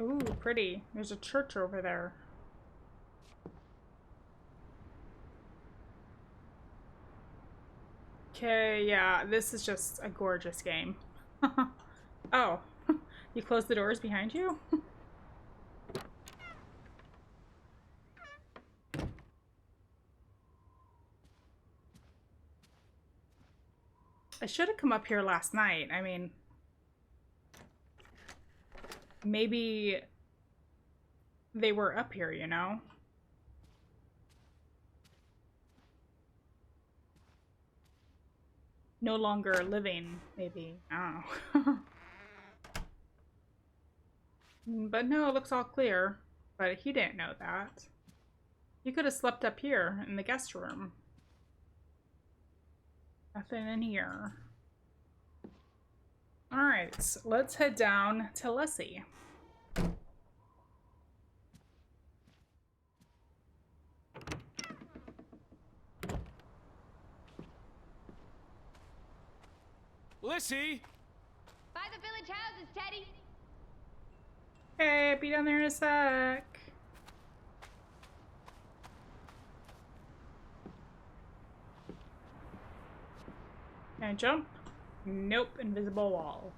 Ooh, pretty. There's a church over there. Okay, yeah, this is just a gorgeous game. Oh, you closed the doors behind you? I should have come up here last night. I mean, maybe they were up here, you know? No longer living, maybe. I don't know. But no, it looks all clear. But he didn't know that. He could have slept up here in the guest room. Nothing in here. Alright, so let's head down to Lessie. Lissy! By the village houses, Teddy. Okay, be down there in a sec. Can I jump? Nope, invisible wall.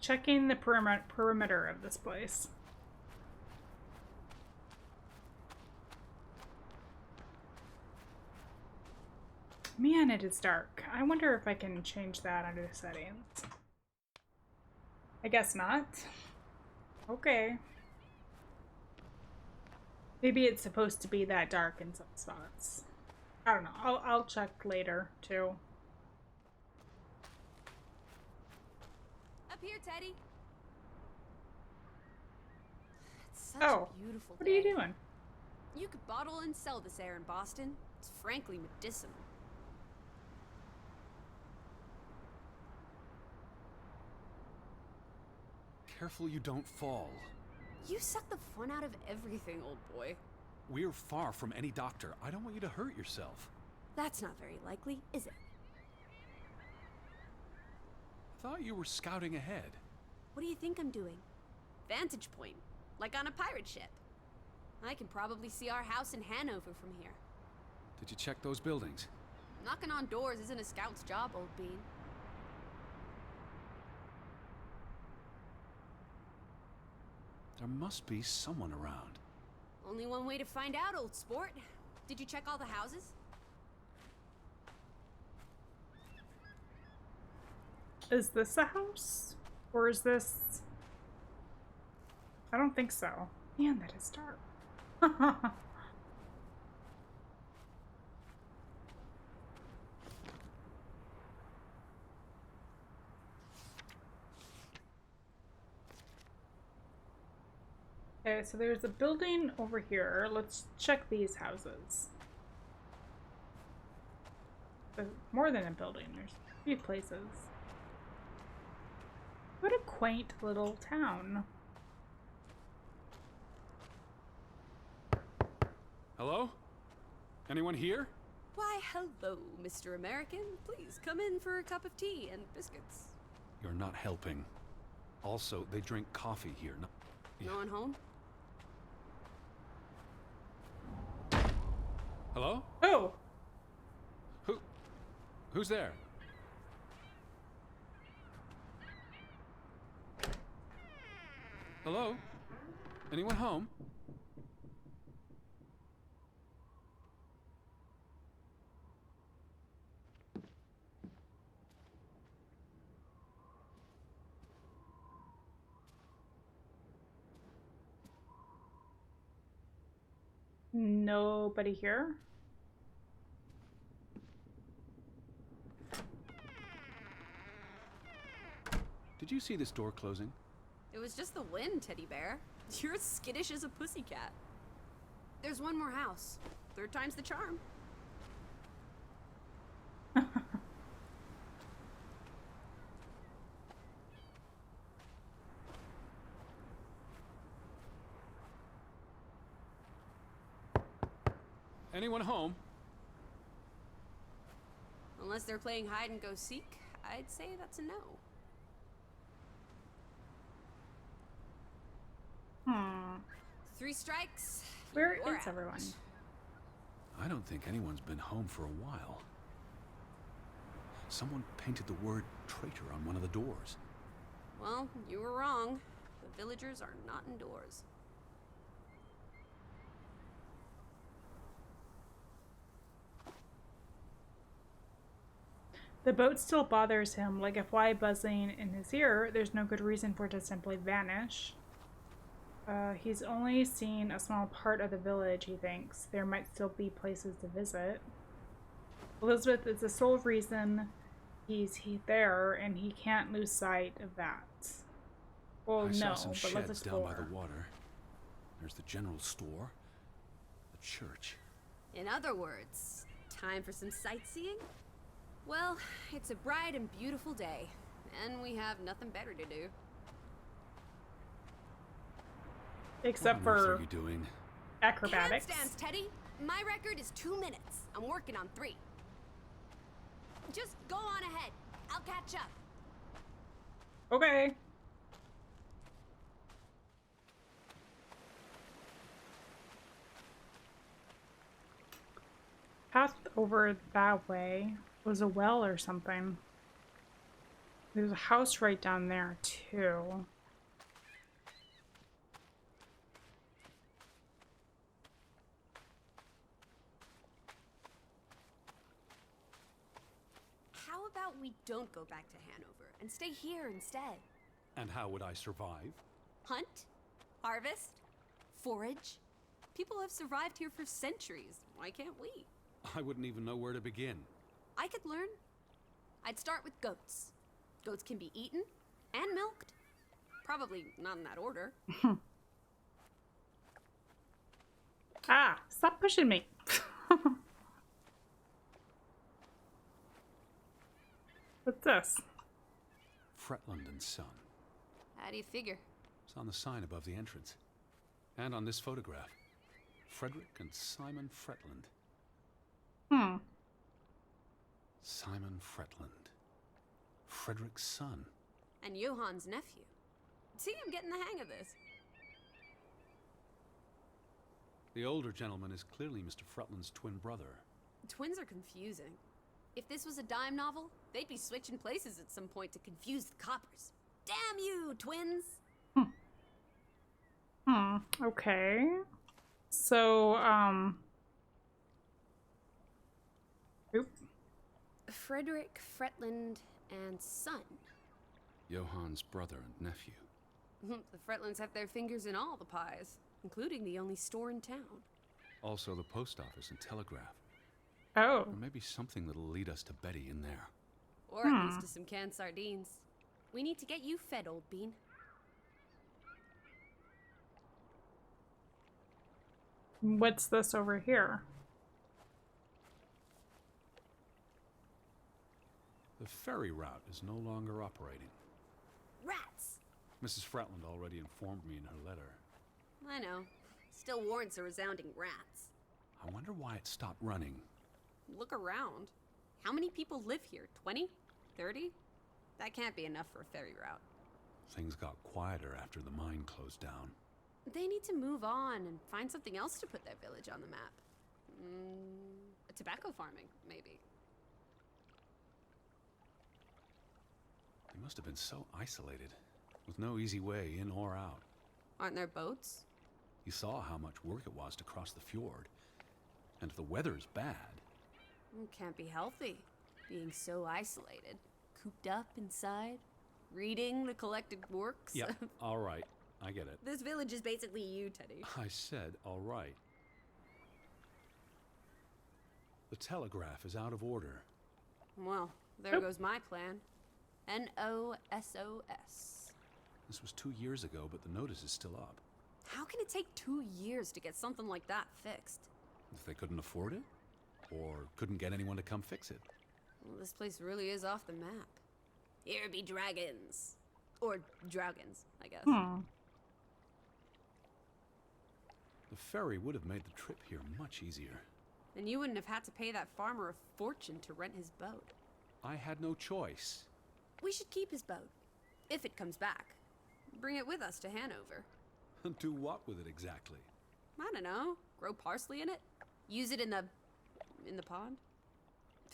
Checking the perimeter of this place. Man, it is dark. I wonder if I can change that under the settings. I guess not. Okay. Maybe it's supposed to be that dark in some spots. I don't know. I'll check later too. Up here, Teddy. It's such Oh, a beautiful what day. are you doing? You could bottle and sell this air in Boston. It's frankly medicinal. Careful you don't fall. You suck the fun out of everything, old boy. We're far from any doctor. I don't want you to hurt yourself. That's not very likely, is it? I thought you were scouting ahead. What do you think I'm doing? Vantage point, like on a pirate ship. I can probably see our house in Hanover from here. Did you check those buildings? Knocking on doors isn't a scout's job, old bean. There must be someone around. Only one way to find out, old sport. Did you check all the houses? Is this a house? Or is this... I don't think so. Man, that is dark. Okay, so there's a building over here. Let's check these houses. There's more than a building. There's a few places. What a quaint little town. Hello? Anyone here? Why, hello, Mr. American. Please come in for a cup of tea and biscuits. You're not helping. Also, they drink coffee here. No one home? Hello? Oh! Who's there? Hello? Anyone home? Nobody here? Did you see this door closing? It was just the wind, teddy bear. You're as skittish as a pussycat. There's one more house. Third time's the charm. Anyone home? Unless they're playing hide and go seek, I'd say that's a no. Hmm. 3 strikes. Where you're is out. everyone? I don't think anyone's been home for a while. Someone painted the word traitor on one of the doors. Well, you were wrong. The villagers are not indoors. The boat still bothers him, like a fly buzzing in his ear. There's no good reason for it to simply vanish. He's only seen a small part of the village, he thinks. There might still be places to visit. Elizabeth is the sole reason he's there, and he can't lose sight of that. Well, I saw no, some but sheds let's down by explore. the water. There's the general store, the church. In other words, time for some sightseeing? Well, it's a bright and beautiful day, and we have nothing better to do. Except What on earth for are you doing? acrobatics. Handstands, Teddy! My record is 2 minutes. I'm working on 3. Just go on ahead. I'll catch up. Okay. Path over that way was a well or something. There's a house right down there, too. How about we don't go back to Hanover and stay here instead? And how would I survive? Hunt? Harvest? Forage? People have survived here for centuries. Why can't we? I wouldn't even know where to begin. I could learn. I'd start with goats. Goats can be eaten and milked. Probably not in that order. Ah, stop pushing me. What's this? Fretland and Son. How do you figure? It's on the sign above the entrance. And on this photograph. Frederick and Simon Fretland. Hmm. Simon Fretland. Frederick's son. And Johann's nephew. See, I'm getting the hang of this. The older gentleman is clearly Mr. Fretland's twin brother. Twins are confusing. If this was a dime novel, they'd be switching places at some point to confuse the coppers. Damn you, twins! Okay. So, Oop. Frederick Fretland and son. Johann's brother and nephew. The Fretlands have their fingers in all the pies, including the only store in town. Also the post office and telegraph. Oh. Or maybe something that'll lead us to Betty in there. Or at least to some canned sardines. We need to get you fed, old bean. What's this over here? The ferry route is no longer operating. Rats! Mrs. Fretland already informed me in her letter. I know. Still warrants a resounding rats. I wonder why it stopped running. Look around. How many people live here? 20? 30? That can't be enough for a ferry route. Things got quieter after the mine closed down. They need to move on and find something else to put their village on the map. Tobacco farming, maybe. They must have been so isolated, with no easy way in or out. Aren't there boats? You saw how much work it was to cross the fjord. And if the weather's bad... It can't be healthy, being so isolated. Cooped up inside, reading the collected works. Yeah, all right. I get it. This village is basically you, Teddy. I said all right. The telegraph is out of order. Well, there goes my plan. NOSOS. This was 2 years ago, but the notice is still up. How can it take 2 years to get something like that fixed? If they couldn't afford it? Or couldn't get anyone to come fix it? Well, this place really is off the map. Here be dragons. Or Draugans, I guess. The ferry would have made the trip here much easier. And you wouldn't have had to pay that farmer a fortune to rent his boat. I had no choice. We should keep his boat, if it comes back. Bring it with us to Hanover. Do what with it exactly? I don't know. Grow parsley in it? Use it in the pond?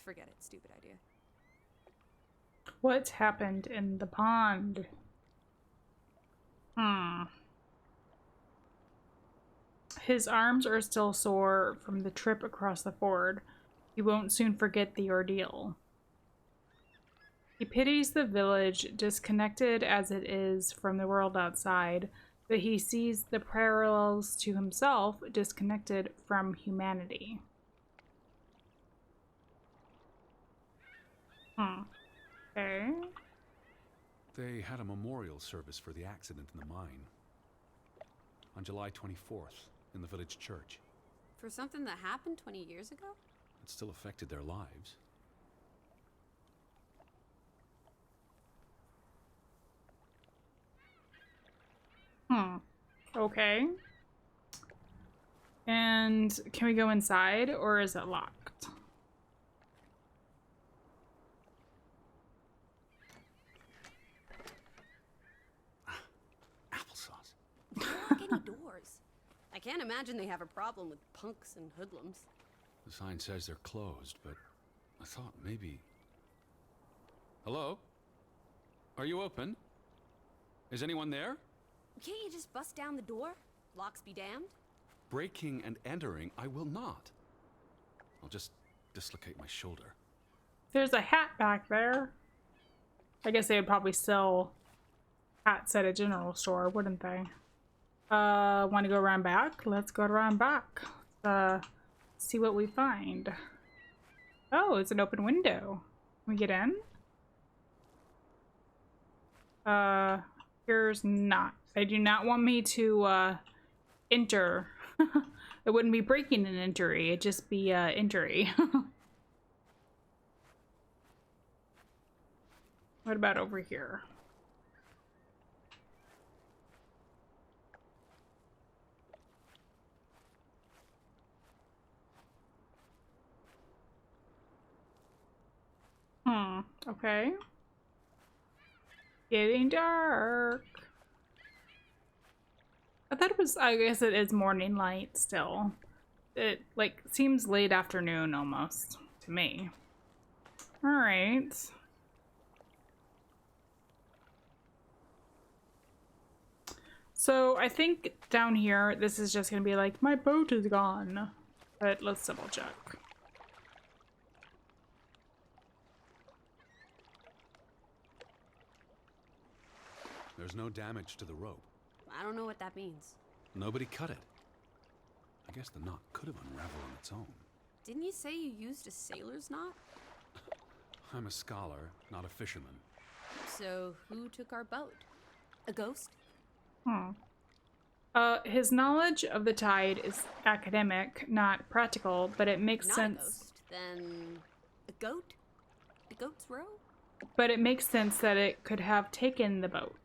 Forget it. Stupid idea. What happened in the pond? His arms are still sore from the trip across the ford. He won't soon forget the ordeal. He pities the village, disconnected as it is from the world outside, but he sees the parallels to himself, disconnected from humanity. Okay. They had a memorial service for the accident in the mine on July 24th in the village church. For something that happened 20 years ago? It still affected their lives. Okay. And can we go inside, or is it locked? Applesauce. Don't lock any doors. I can't imagine they have a problem with punks and hoodlums. The sign says they're closed, but I thought maybe... Hello? Are you open? Is anyone there? Can't you just bust down the door? Locks be damned. Breaking and entering, I will not. I'll just dislocate my shoulder. There's a hat back there. I guess they would probably sell hats at a general store, wouldn't they? Want to go around back? Let's go around back. See what we find. Oh, it's an open window. Can we get in? Here's not. They do not want me to enter. It wouldn't be breaking an entry, it'd just be entry. What about over here? Okay. Getting dark. I thought it was, I guess it is morning light still. It, like, seems late afternoon almost to me. Alright. So I think down here, this is just gonna be like, my boat is gone. But let's double check. There's no damage to the rope. I don't know what that means. Nobody cut it. I guess the knot could have unraveled on its own. Didn't you say you used a sailor's knot? I'm a scholar, not a fisherman. So who took our boat? A ghost? His knowledge of the tide is academic, not practical, but it makes Not sense. a ghost. Then a goat? The goat's row? But it makes sense that it could have taken the boat.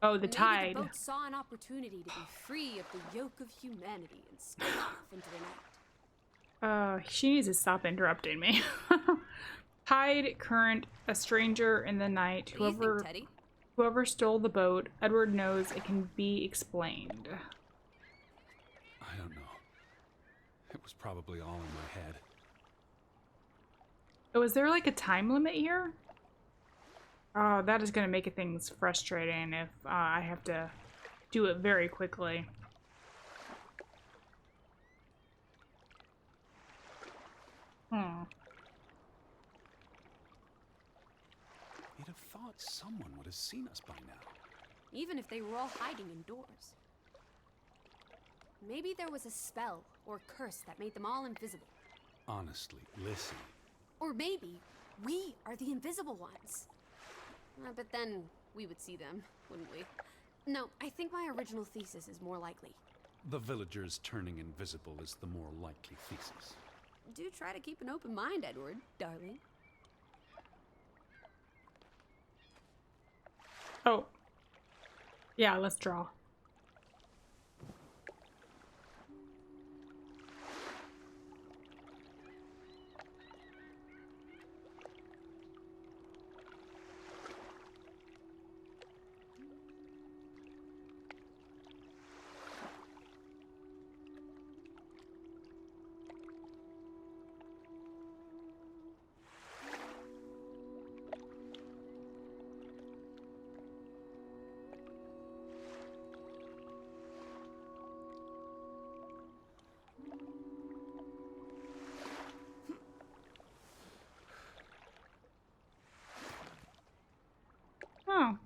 Oh, the tide. Maybe the boat saw an opportunity to be free of the yoke of humanity and sped off into the night. She needs to stop interrupting me. Tide, current, a stranger in the night, What do you think, Teddy? whoever stole the boat, Edward knows it can be explained. I don't know. It was probably all in my head. Oh, is there like a time limit here? Oh, that is going to make things frustrating if I have to do it very quickly. You'd have thought someone would have seen us by now. Even if they were all hiding indoors. Maybe there was a spell or curse that made them all invisible. Honestly, listen. Or maybe we are the invisible ones. But then we would see them, wouldn't we? No, I think my original thesis is more likely. The villagers turning invisible is the more likely thesis. Do try to keep an open mind, Edward, darling. Oh. Yeah, let's draw.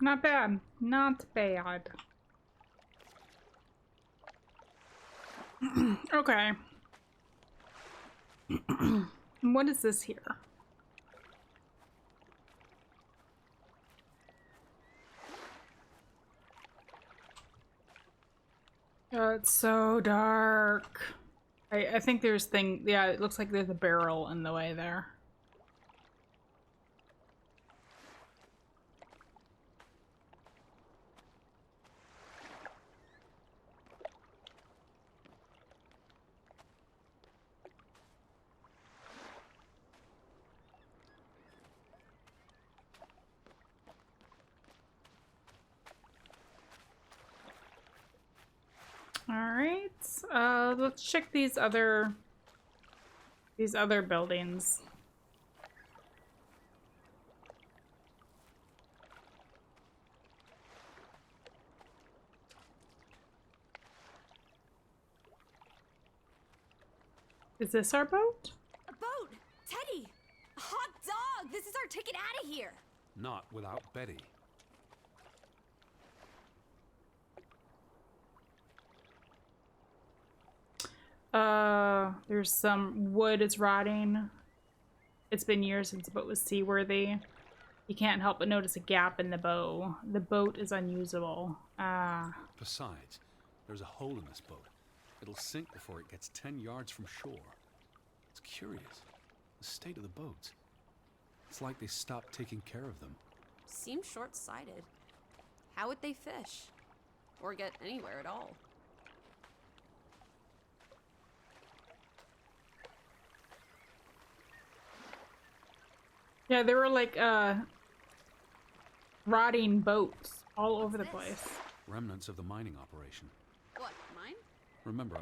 Not bad. Not bad. Okay. What is this here? Oh, it's so dark. I think there's yeah, it looks like there's a barrel in the way there. All right, let's check these other buildings. Is this our boat? A boat! Teddy! A hot dog! This is our ticket out of here! Not without Betty. There's some wood is rotting. It's been years since the boat was seaworthy. You can't help but notice a gap in the bow. The boat is unusable. Besides, there's a hole in this boat. It'll sink before it gets 10 yards from shore. It's curious. The state of the boats. It's like they stopped taking care of them. Seems short-sighted. How would they fish? Or get anywhere at all? Yeah, there were like rotting boats all over the place. Remnants of the mining operation. What, mine? Remember,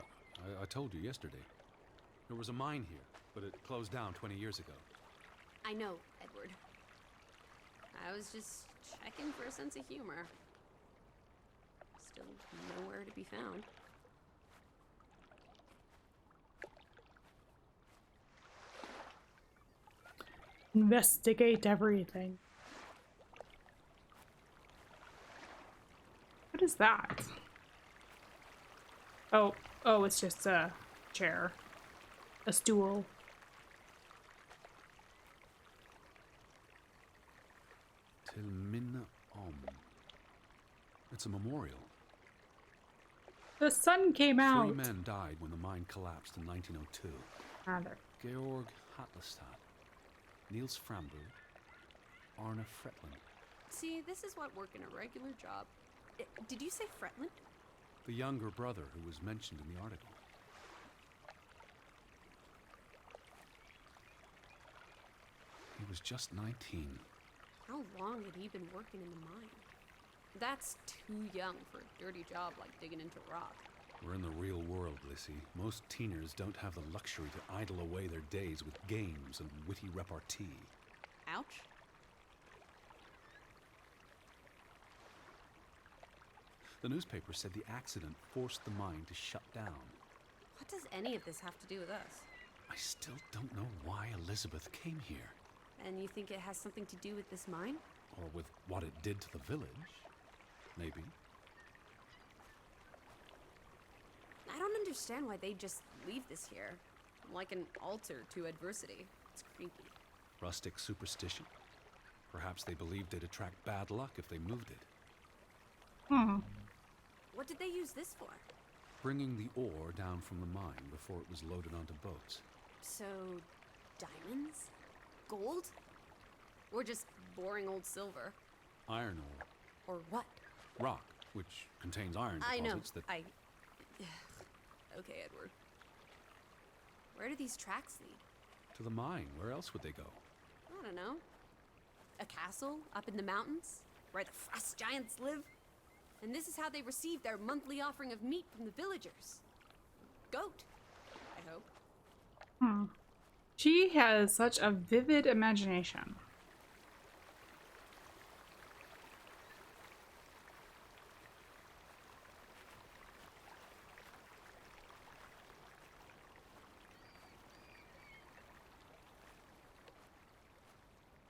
I told you yesterday. There was a mine here, but it closed down 20 years ago. I know, Edward. I was just checking for a sense of humor. Still nowhere to be found. Investigate everything. What is that? Oh, it's just a chair. A stool. Till Minna Om. It's a memorial. The sun came out. 3 men died when the mine collapsed in 1902. Rather. Georg Hatlestad, Niels Framberg, Arne Fretland. See, this is what working a regular job. Did you say Fretland? The younger brother who was mentioned in the article. He was just 19. How long had he been working in the mine? That's too young for a dirty job like digging into rock. We're in the real world, Lissy. Most teeners don't have the luxury to idle away their days with games and witty repartee. Ouch. The newspaper said the accident forced the mine to shut down. What does any of this have to do with us? I still don't know why Elizabeth came here. And you think it has something to do with this mine? Or with what it did to the village. Maybe. I don't understand why they just leave this here. Like an altar to adversity. It's creepy. Rustic superstition. Perhaps they believed it'd attract bad luck if they moved it. What did they use this for? Bringing the ore down from the mine before it was loaded onto boats. So, diamonds? Gold? Or just boring old silver? Iron ore. Or what? Rock, which contains iron I know. deposits that... Okay, Edward. Where do these tracks lead? To the mine. Where else would they go? I don't know. A castle up in the mountains? Where the frost giants live? And this is how they receive their monthly offering of meat from the villagers. Goat, I hope. She has such a vivid imagination.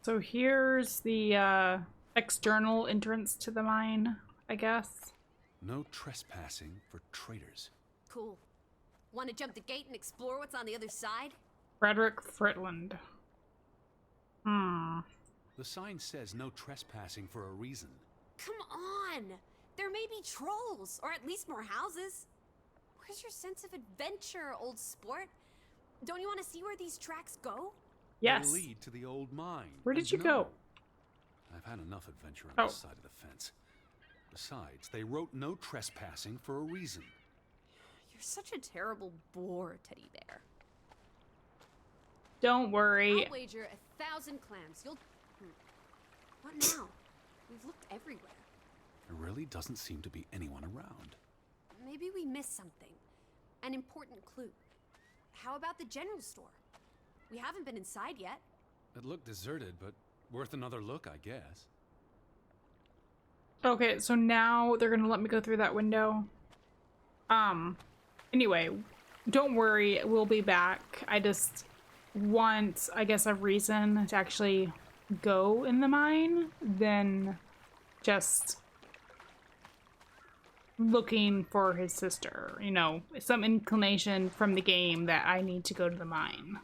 So here's the external entrance to the mine, I guess. No trespassing for traitors. Cool. Want to jump the gate and explore what's on the other side? Frederick Fritland. The sign says no trespassing for a reason. Come on! There may be trolls, or at least more houses. Where's your sense of adventure, old sport? Don't you want to see where these tracks go? Yes. They lead to the old mine. Where did And you go? I've had enough adventure on this Oh. side of the fence. Besides, they wrote no trespassing for a reason. You're such a terrible bore, Teddy Bear. Don't worry. I'll wager 1,000 clams. You'll... What now? We've looked everywhere. There really doesn't seem to be anyone around. Maybe we missed something. An important clue. How about the general store? We haven't been inside yet. It looked deserted, but worth another look, I guess. Okay, so now they're gonna let me go through that window. Anyway, don't worry, we'll be back. I just want, I guess, a reason to actually go in the mine than just looking for his sister. You know, some inclination from the game that I need to go to the mine.